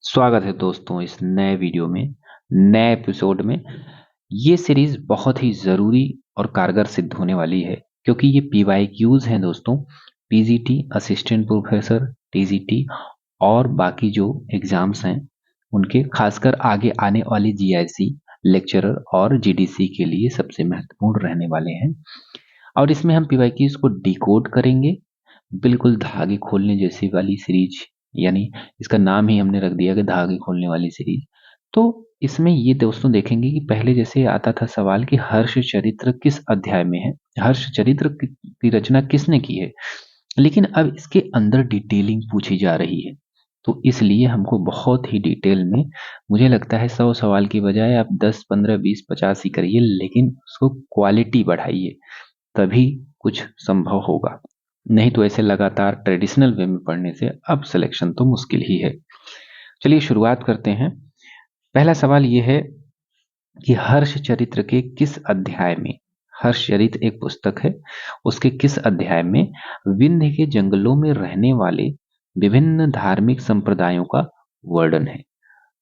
स्वागत है दोस्तों इस नए वीडियो में, नए एपिसोड में। ये सीरीज बहुत ही ज़रूरी और कारगर सिद्ध होने वाली है क्योंकि ये पीवाईक्यूज हैं दोस्तों। पीजीटी, असिस्टेंट प्रोफेसर, टीजीटी और बाकी जो एग्जाम्स हैं उनके, खासकर आगे आने वाली जीआईसी, लेक्चरर और जीडीसी के लिए सबसे महत्वपूर्ण रहने वाले हैं। और इसमें हम पीवाईक्यूज को डिकोड करेंगे, बिल्कुल धागे खोलने जैसी वाली सीरीज। यानी इसका नाम ही हमने रख दिया कि धागे खोलने वाली सीरीज। तो इसमें ये दोस्तों देखेंगे कि पहले जैसे आता था सवाल कि हर्ष चरित्र किस अध्याय में है, हर्ष चरित्र की रचना किसने की है, लेकिन अब इसके अंदर डिटेलिंग पूछी जा रही है। तो इसलिए हमको बहुत ही डिटेल में, मुझे लगता है 100 सवाल की बजाय आप 10, 15, 20, 50 ही करिए, लेकिन उसको क्वालिटी बढ़ाइए, तभी कुछ संभव होगा। नहीं तो ऐसे लगातार ट्रेडिशनल वे में पढ़ने से अब सिलेक्शन तो मुश्किल ही है। चलिए शुरुआत करते हैं। पहला सवाल यह है कि हर्ष चरित्र के किस अध्याय में, हर्ष चरित्र एक पुस्तक है, उसके किस अध्याय में विंध्य के जंगलों में रहने वाले विभिन्न धार्मिक संप्रदायों का वर्णन है।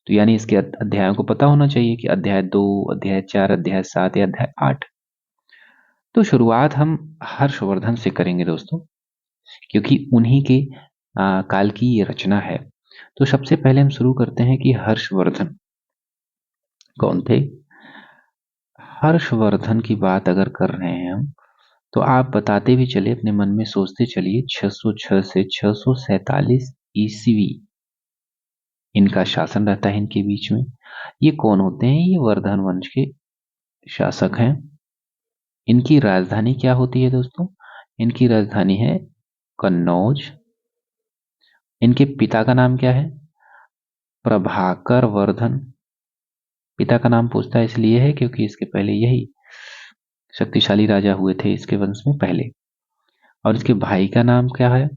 तो यानी इसके अध्यायों को पता होना चाहिए कि अध्याय 2, अध्याय 4, अध्याय 7 या अध्याय 8। तो शुरुआत हम हर्षवर्धन से करेंगे दोस्तों, क्योंकि उन्हीं के काल की ये रचना है। तो सबसे पहले हम शुरू करते हैं कि हर्षवर्धन कौन थे। हर्षवर्धन की बात अगर कर रहे हैं हम, तो आप बताते भी चलिए, अपने मन में सोचते चलिए, 606 से 647 ईस्वी इनका शासन रहता है इनके बीच में। ये कौन होते हैं? ये वर्धन वंश के शासक हैं। इनकी राजधानी क्या होती है दोस्तों? इनकी राजधानी है कन्नौज। इनके पिता का नाम क्या है? प्रभाकर वर्धन। पिता का नाम पूछता है इसलिए है क्योंकि इसके पहले यही शक्तिशाली राजा हुए थे इसके वंश में पहले। और इसके भाई का नाम क्या है?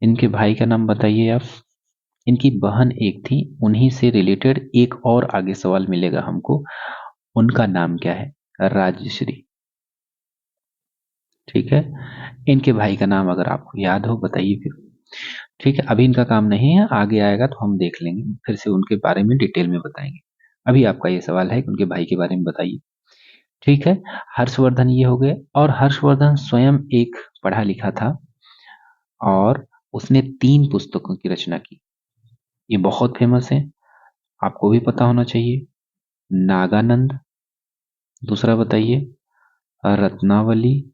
इनके भाई का नाम बताइए आप। इनकी बहन एक थी, उन्हीं से रिलेटेड एक और आगे सवाल मिलेगा हमको। उनका नाम क्या है? राजश्री। ठीक है, इनके भाई का नाम अगर आपको याद हो बताइए फिर। ठीक है, अभी इनका काम नहीं है, आगे आएगा तो हम देख लेंगे, फिर से उनके बारे में डिटेल में बताएंगे। अभी आपका ये सवाल है कि उनके भाई के बारे में बताइए। ठीक है, हर्षवर्धन ये हो गए। और हर्षवर्धन स्वयं एक पढ़ा लिखा था और उसने 3 पुस्तकों की रचना की। ये बहुत फेमस है, आपको भी पता होना चाहिए। नागानंद, दूसरा बताइए रत्नावली,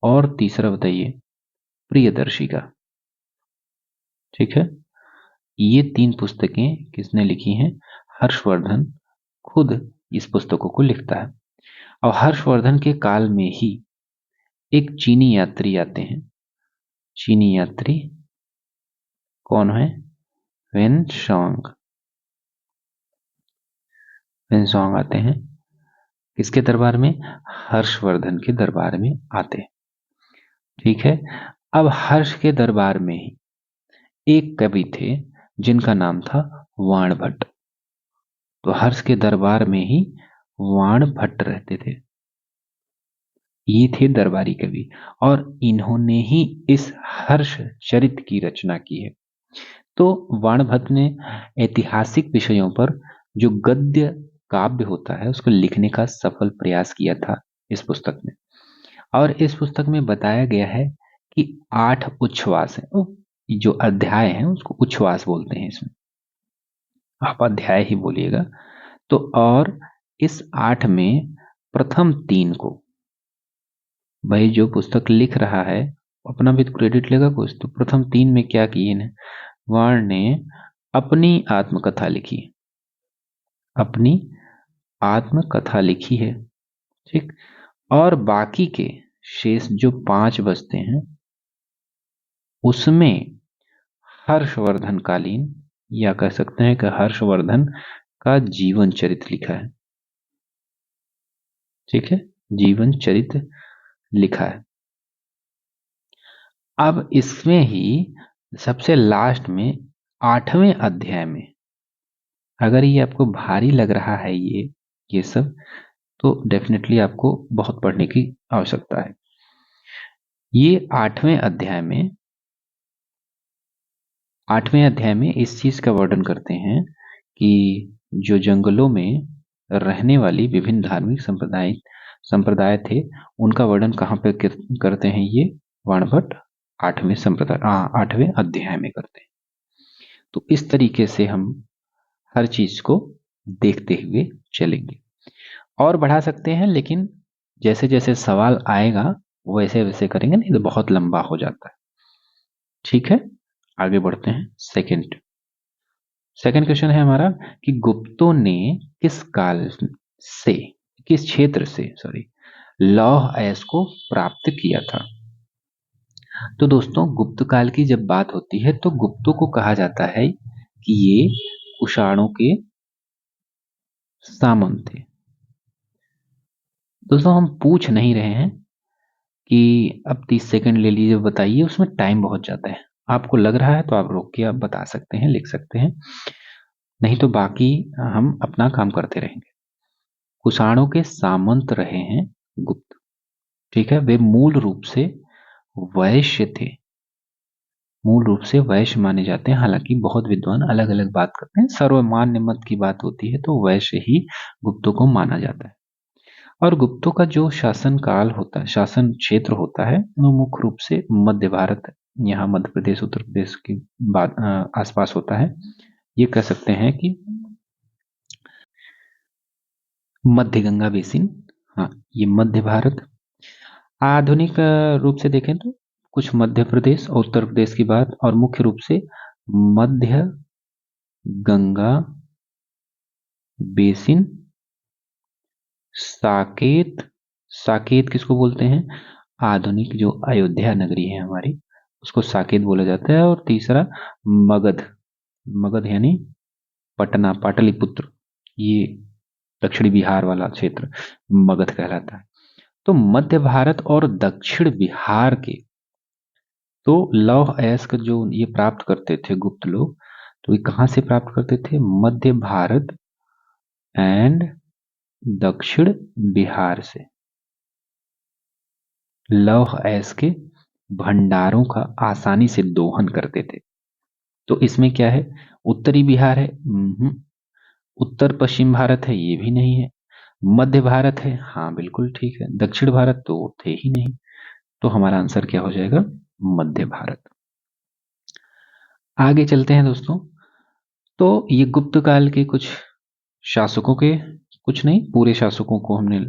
और तीसरा बताइए प्रियदर्शिका। ठीक है, ये 3 पुस्तकें किसने लिखी हैं? हर्षवर्धन खुद इस पुस्तकों को लिखता है। और हर्षवर्धन के काल में ही एक चीनी यात्री आते हैं। चीनी यात्री कौन है? वेनसोंग। वेनसोंग आते हैं किसके दरबार में? हर्षवर्धन के दरबार में आते हैं। ठीक है, अब हर्ष के दरबार में ही एक कवि थे जिनका नाम था वाणभट्ट। तो हर्ष के दरबार में ही वाणभट्ट रहते थे, ये थे दरबारी कवि, और इन्होंने ही इस हर्ष चरित की रचना की है। तो वाणभट्ट ने ऐतिहासिक विषयों पर जो गद्य काव्य होता है उसको लिखने का सफल प्रयास किया था इस पुस्तक में। और इस पुस्तक में बताया गया है कि 8 उच्छ्वास है, जो अध्याय हैं उसको उच्छ्वास बोलते हैं। इसमें आप अध्याय ही बोलिएगा। तो और इस 8 में प्रथम 3 को, भाई जो पुस्तक लिख रहा है अपना भी तो क्रेडिट लेगा कुछ, तो प्रथम 3 में क्या किए ने? वाण ने अपनी आत्मकथा लिखी, अपनी आत्मकथा लिखी है। ठीक, और बाकी के शेष जो 5 बचते हैं उसमें हर्षवर्धन कालीन, या कह सकते हैं कि हर्षवर्धन का जीवन चरित्र लिखा है। ठीक है, जीवन चरित्र लिखा है। अब इसमें ही सबसे लास्ट में 8वें अध्याय में, अगर ये आपको भारी लग रहा है ये सब, तो डेफिनेटली आपको बहुत पढ़ने की आवश्यकता है। ये 8वें अध्याय में 8वें अध्याय में इस चीज का वर्णन करते हैं कि जो जंगलों में रहने वाली विभिन्न धार्मिक संप्रदाय थे, उनका वर्णन कहाँ पे करते हैं ये वाणभट्ट 8वें अध्याय में करते हैं। तो इस तरीके से हम हर चीज को देखते हुए चलेंगे और बढ़ा सकते हैं, लेकिन जैसे जैसे सवाल आएगा वैसे वैसे करेंगे, नहीं तो बहुत लंबा हो जाता है। ठीक है, आगे बढ़ते हैं। सेकंड क्वेश्चन है हमारा कि गुप्तों ने किस काल से, किस क्षेत्र से लौह अयस्क को प्राप्त किया था। तो दोस्तों, गुप्त काल की जब बात होती है तो गुप्तों को कहा जाता है कि ये कुषाणों के सामंत थे। दोस्तों, हम पूछ नहीं रहे हैं कि अब 30 सेकंड ले लीजिए, बताइए, उसमें टाइम बहुत जाता है। आपको लग रहा है तो आप रोक के आप बता सकते हैं, लिख सकते हैं, नहीं तो बाकी हम अपना काम करते रहेंगे। कुषाणों के सामंत रहे हैं गुप्त। ठीक है, वे मूल रूप से वैश्य थे, मूल रूप से वैश्य माने जाते हैं। हालांकि बहुत विद्वान अलग अलग बात करते हैं, सर्वमान्य मत की बात होती है तो वैश्य ही गुप्तों को माना जाता है। और गुप्तों का जो शासन काल होता है, शासन क्षेत्र होता है, वो मुख्य रूप से मध्य भारत, यहाँ मध्य प्रदेश उत्तर प्रदेश की बात आसपास होता है। ये कह सकते हैं कि मध्य गंगा बेसिन, हाँ, ये मध्य भारत। आधुनिक रूप से देखें तो कुछ मध्य प्रदेश और उत्तर प्रदेश की बात, और मुख्य रूप से मध्य गंगा बेसिन, साकेत। साकेत किसको बोलते हैं? आधुनिक जो अयोध्या नगरी है हमारी, उसको साकेत बोला जाता है। और तीसरा मगध, मगध यानी पटना, पाटलिपुत्र, ये दक्षिणी बिहार वाला क्षेत्र मगध कहलाता है। तो मध्य भारत और दक्षिण बिहार के तो लौह अयस्क जो ये प्राप्त करते थे गुप्त लोग, तो ये कहाँ से प्राप्त करते थे? मध्य भारत एंड दक्षिण बिहार से लौह अयस्क के भंडारों का आसानी से दोहन करते थे। तो इसमें क्या है? उत्तरी बिहार है, उत्तर पश्चिम भारत है, ये भी नहीं है। मध्य भारत है, हाँ बिल्कुल ठीक है। दक्षिण भारत तो थे ही नहीं, तो हमारा आंसर क्या हो जाएगा? मध्य भारत। आगे चलते हैं दोस्तों। तो ये गुप्त काल के कुछ शासकों के, कुछ नहीं, पूरे शासकों को हमने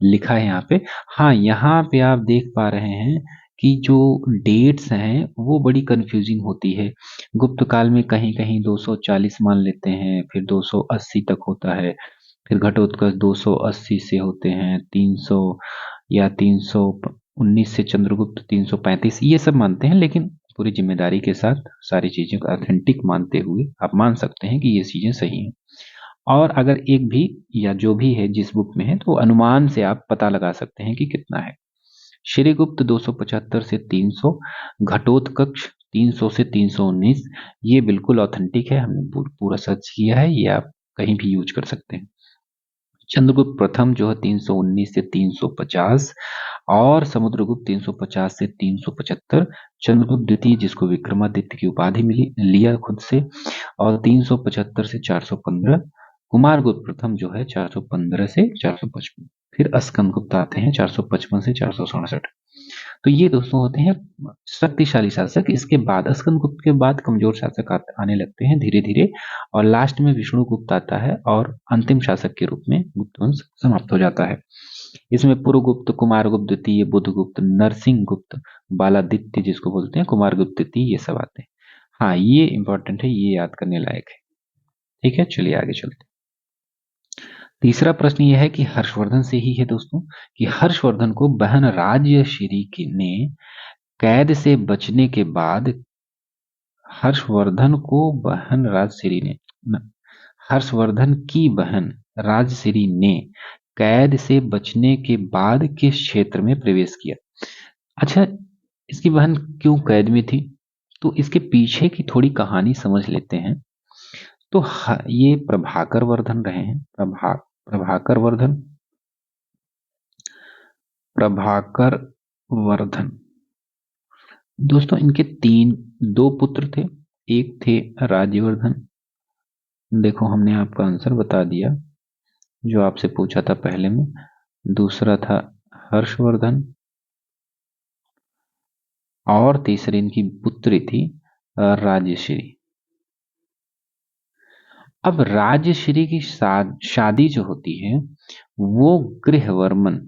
लिखा है यहाँ पे। हाँ, यहाँ पे आप देख पा रहे हैं कि जो डेट्स हैं वो बड़ी कंफ्यूजिंग होती है। गुप्त काल में कहीं कहीं 240 मान लेते हैं, फिर 280 तक होता है, फिर घटोत्कच 280 से होते हैं, 300 या 319 से चंद्रगुप्त 335, ये सब मानते हैं। लेकिन पूरी जिम्मेदारी के साथ सारी चीजों को ऑथेंटिक मानते हुए आप मान सकते हैं कि ये चीजें सही हैं। और अगर एक भी या जो भी है जिस बुक में है, तो अनुमान से आप पता लगा सकते हैं कि कितना है। श्रीगुप्त 275 से 300, घटोत्कच 300 से 319, ये बिल्कुल ऑथेंटिक है, हमने पूरा सर्च किया है, ये आप कहीं भी यूज कर सकते हैं। चंद्रगुप्त प्रथम जो है 319 से 350, और समुद्रगुप्त 350 से 375। चंद्रगुप्त द्वितीय, जिसको विक्रमादित्य की उपाधि मिली, लिया खुद से, और 375 से 415। कुमारगुप्त प्रथम जो है 415 से 455। फिर स्कंदगुप्त आते हैं 455 से 467। तो ये दोस्तों होते हैं शक्तिशाली शासक। इसके बाद स्कंदगुप्त के बाद कमजोर शासक आने लगते हैं धीरे धीरे, और लास्ट में विष्णुगुप्त आता है और अंतिम शासक के रूप में गुप्त वंश समाप्त हो जाता है। इसमें पुरुगुप्त, कुमारगुप्त द्वितीय, बुधगुप्त, नरसिंह गुप्त, बालादित्य जिसको बोलते हैं, कुमारगुप्त द्वितीय, ये सब आते हैं। हाँ, ये इंपॉर्टेंट है, ये याद करने लायक है। ठीक है, चलिए आगे चलते हैं। तीसरा प्रश्न यह है कि हर्षवर्धन से ही है दोस्तों, कि हर्षवर्धन को बहन राजश्री ने कैद से बचने के बाद, हर्षवर्धन को बहन राजश्री ने हर्षवर्धन की बहन राजश्री ने कैद से बचने के बाद किस क्षेत्र में प्रवेश किया? अच्छा, इसकी बहन क्यों कैद में थी, तो इसके पीछे की थोड़ी कहानी समझ लेते हैं। तो ये प्रभाकर वर्धन रहे हैं, प्रभाकर वर्धन, प्रभाकर वर्धन। दोस्तों, इनके दो पुत्र थे, एक थे राज्यवर्धन, देखो हमने आपका आंसर बता दिया जो आपसे पूछा था पहले में। दूसरा था हर्षवर्धन, और तीसरी इनकी पुत्री थी राजश्री। अब राजश्री की शादी जो होती है वो गृहवर्मन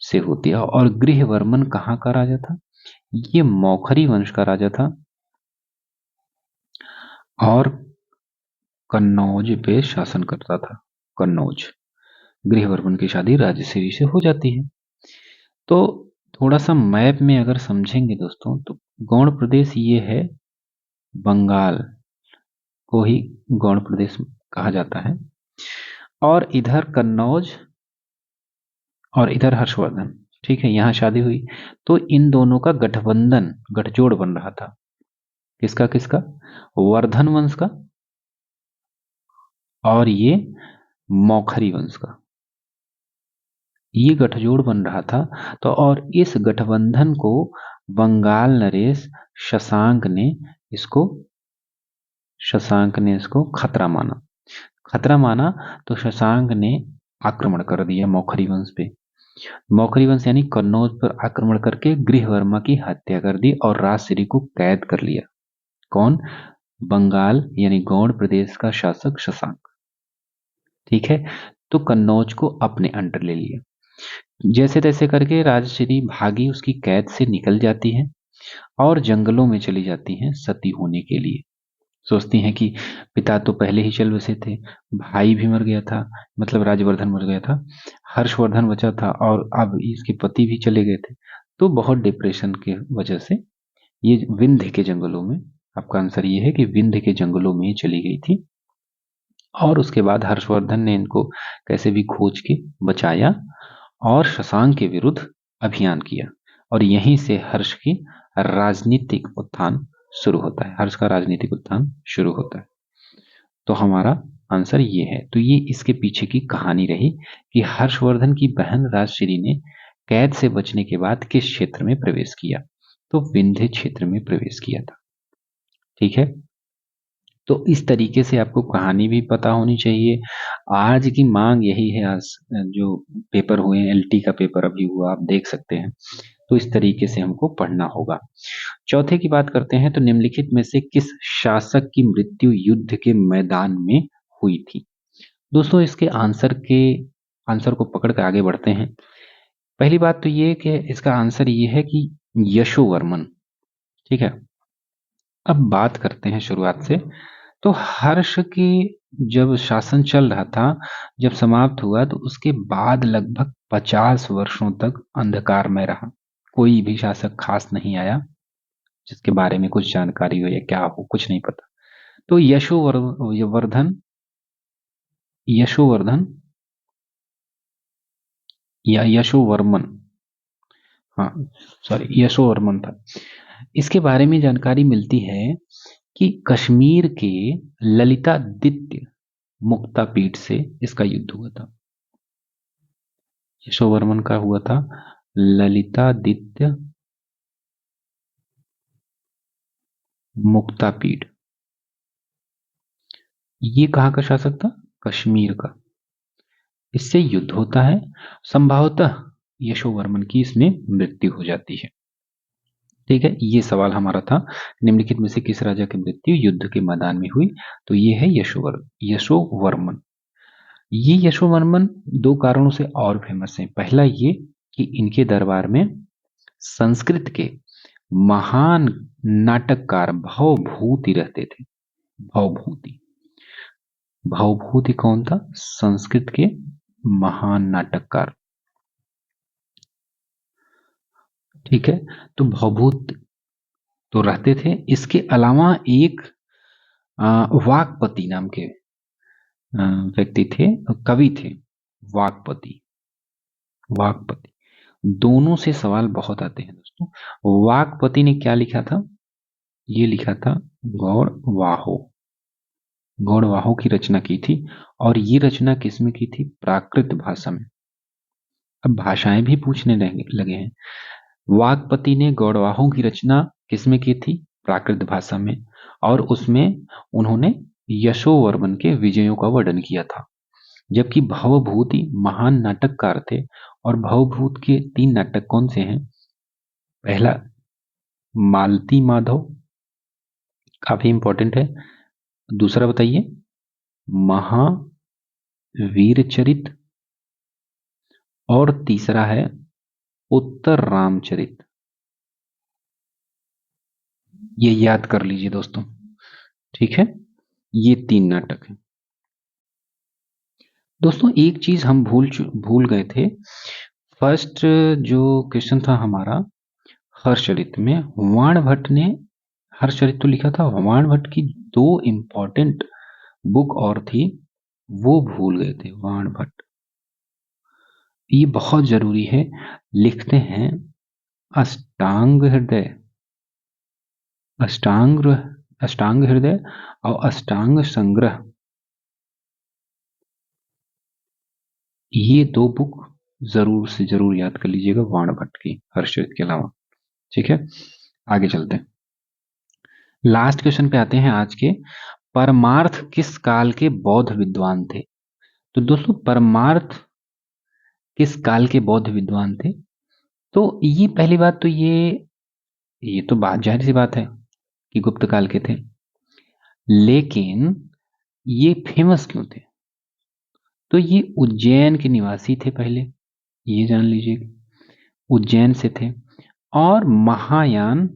से होती है, और गृहवर्मन कहाँ का राजा था? ये मौखरी वंश का राजा था, और कन्नौज पे शासन करता था। कन्नौज। गृहवर्मन की शादी राजश्री से हो जाती है। तो थोड़ा सा मैप में अगर समझेंगे दोस्तों, तो गौड़ प्रदेश ये है, बंगाल को ही गौड़ प्रदेश कहा जाता है, और इधर कन्नौज और इधर हर्षवर्धन। ठीक है, यहाँ शादी हुई, तो इन दोनों का गठबंधन, गठजोड़ बन रहा था। किसका किसका? वर्धन वंश का और ये मौखरी वंश का, ये गठजोड़ बन रहा था। तो और इस गठबंधन को बंगाल नरेश इसको शशांक ने इसको खतरा माना। तो शशांक ने आक्रमण कर दिया मौखरी वंश पे। मौखरी वंश यानी कन्नौज पर आक्रमण करके गृहवर्मा की हत्या कर दी और राजश्री को कैद कर लिया। कौन? बंगाल यानी गौड़ प्रदेश का शासक शशांक। ठीक है, तो कन्नौज को अपने अंडर ले लिया। जैसे तैसे करके राजश्री भागी, उसकी कैद से निकल जाती है और जंगलों में चली जाती हैं सती होने के लिए। सोचती हैं कि पिता तो पहले ही चल बसे थे, भाई भी मर गया था, मतलब राजवर्धन मर गया था, हर्षवर्धन बचा था, और अब इसके पति भी चले गए थे। तो बहुत डिप्रेशन के वजह से ये विंध्य के जंगलों में, आपका आंसर ये है कि विंध्य के जंगलों में चली गई थी। और उसके बाद हर्षवर्धन ने इनको कैसे भी खोज के बचाया और शशांक के विरुद्ध अभियान किया, और यहीं से हर्ष की राजनीतिक उत्थान शुरू होता है। हर्ष का राजनीतिक उत्थान शुरू होता है। तो हमारा आंसर ये है। तो ये इसके पीछे की कहानी रही कि हर्षवर्धन की बहन राजश्री ने कैद से बचने के बाद किस क्षेत्र में प्रवेश किया? तो विंध्य क्षेत्र में प्रवेश किया था। ठीक है, तो इस तरीके से आपको कहानी भी पता होनी चाहिए। आज की मांग यही है। आज जो पेपर हुए, एलटी का पेपर अभी हुआ, आप देख सकते हैं। तो इस तरीके से हमको पढ़ना होगा। चौथे की बात करते हैं, तो निम्नलिखित में से किस शासक की मृत्यु युद्ध के मैदान में हुई थी? दोस्तों इसके आंसर को पकड़ कर आगे बढ़ते हैं। पहली बात तो ये कि इसका आंसर ये है कि यशोवर्मन। ठीक है, अब बात करते हैं शुरुआत से। तो हर्ष की जब शासन चल रहा था, जब समाप्त हुआ, तो उसके बाद लगभग 50 वर्षों तक अंधकार में रहा। कोई भी शासक खास नहीं आया जिसके बारे में कुछ जानकारी हो या क्या हो, कुछ नहीं पता। तो यशोवर्धन या यशोवर्मन, हाँ सॉरी, यशोवर्मन था। इसके बारे में जानकारी मिलती है कि कश्मीर के ललितादित्य मुक्तापीठ से इसका युद्ध हुआ था। यशोवर्मन का हुआ था ललितादित्य मुक्तापीठ। ये कहाँ का शासक था? कश्मीर का। इससे युद्ध होता है, संभवतः यशोवर्मन की इसमें मृत्यु हो जाती है। ठीक है, ये सवाल हमारा था, निम्नलिखित में से किस राजा की मृत्यु युद्ध के मैदान में हुई? तो ये है यशोवर्मन। ये यशोवर्मन दो कारणों से और फेमस है। पहला ये कि इनके दरबार में संस्कृत के महान नाटककार भवभूति रहते थे। भवभूति, भवभूति कौन था? संस्कृत के महान नाटककार। ठीक है, तो भवभूत तो रहते थे। इसके अलावा एक वाकपति नाम के व्यक्ति थे, कवि थे, वाकपति। वाकपति, दोनों से सवाल बहुत आते हैं दोस्तों। वाकपति ने क्या लिखा था? ये लिखा था गौड़वाहो। गौड़वाहो की रचना की थी, और ये रचना किसमें की थी? प्राकृत भाषा में। अब भाषाएं भी पूछने लगे हैं। वाकपति ने गौड़वाहो की रचना किसमें की थी? प्राकृत भाषा में। और उसमें उन्होंने यशोवर्मन के विजयों का वर्णन किया था। जबकि भवभूति महान नाटककार थे। और भवभूत के 3 नाटक कौन से हैं? पहला मालती माधव, काफी इंपॉर्टेंट है। दूसरा बताइए महावीरचरित, और तीसरा है उत्तर रामचरित। ये याद कर लीजिए दोस्तों, ठीक है। ये 3 नाटक हैं दोस्तों। एक चीज हम भूल गए थे। फर्स्ट जो क्वेश्चन था हमारा हर्षचरित में, वाण भट्ट ने हर्षचरित तो लिखा था, वाण भट्ट की 2 इंपॉर्टेंट बुक और थी, वो भूल गए थे वाण भट्ट। ये बहुत जरूरी है। लिखते हैं अष्टांग हृदय, अष्टांग हृदय और अष्टांग संग्रह, ये 2 बुक जरूर से जरूर याद कर लीजिएगा वाण भट्ट की, हर्षचरित के अलावा। ठीक है, आगे चलते हैं। लास्ट क्वेश्चन पे आते हैं आज के। परमार्थ किस काल के बौद्ध विद्वान थे? तो दोस्तों परमार्थ किस काल के बौद्ध विद्वान थे? तो ये पहली बात तो ये तो बात जाहिर सी बात है कि गुप्त काल के थे। लेकिन ये फेमस क्यों थे? तो ये उज्जैन के निवासी थे पहले, ये जान लीजिए, उज्जैन से थे। और महायान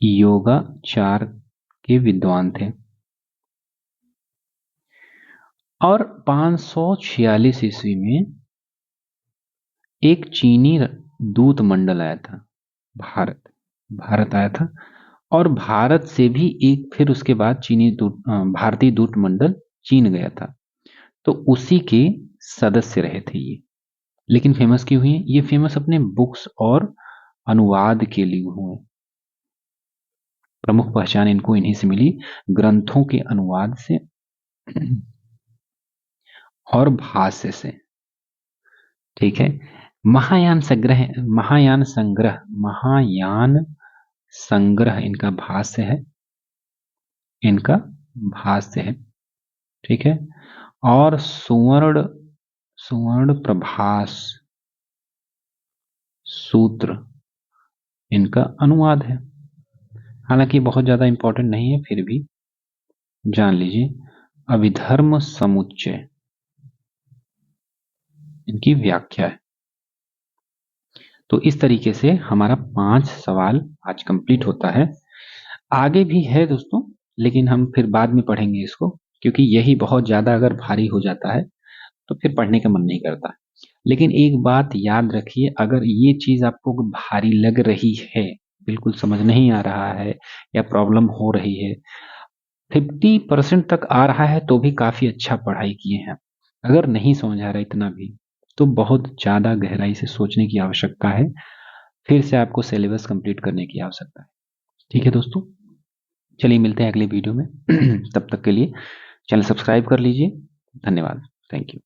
योगाचार के विद्वान थे। और 546 ईस्वी में एक चीनी दूत मंडल आया था, भारत आया था। और भारत से भी एक, फिर उसके बाद भारतीय दूत मंडल चीन गया था। तो उसी के सदस्य रहे थे ये। लेकिन फेमस क्यों हुए? ये फेमस अपने बुक्स और अनुवाद के लिए हुए। प्रमुख पहचान इनको इन्हीं से मिली, ग्रंथों के अनुवाद से और भाष्य से। ठीक है, महायान संग्रह इनका भाष्य है। ठीक है, और सुवर्ण प्रभास सूत्र इनका अनुवाद है। हालांकि बहुत ज्यादा इंपॉर्टेंट नहीं है, फिर भी जान लीजिए। अभिधर्म समुच्चय इनकी व्याख्या है। तो इस तरीके से हमारा 5 सवाल आज कंप्लीट होता है। आगे भी है दोस्तों, लेकिन हम फिर बाद में पढ़ेंगे इसको, क्योंकि यही बहुत ज्यादा अगर भारी हो जाता है तो फिर पढ़ने का मन नहीं करता। लेकिन एक बात याद रखिए, अगर ये चीज आपको भारी लग रही है, बिल्कुल समझ नहीं आ रहा है या प्रॉब्लम हो रही है, 50% तक आ रहा है तो भी काफी अच्छा पढ़ाई किए हैं। अगर नहीं समझ आ रहा इतना भी, तो बहुत ज्यादा गहराई से सोचने की आवश्यकता है, फिर से आपको सिलेबस कंप्लीट करने की आवश्यकता है। ठीक है दोस्तों, चलिए मिलते हैं अगले वीडियो में। तब तक के लिए चैनल सब्सक्राइब कर लीजिए। धन्यवाद, थैंक यू।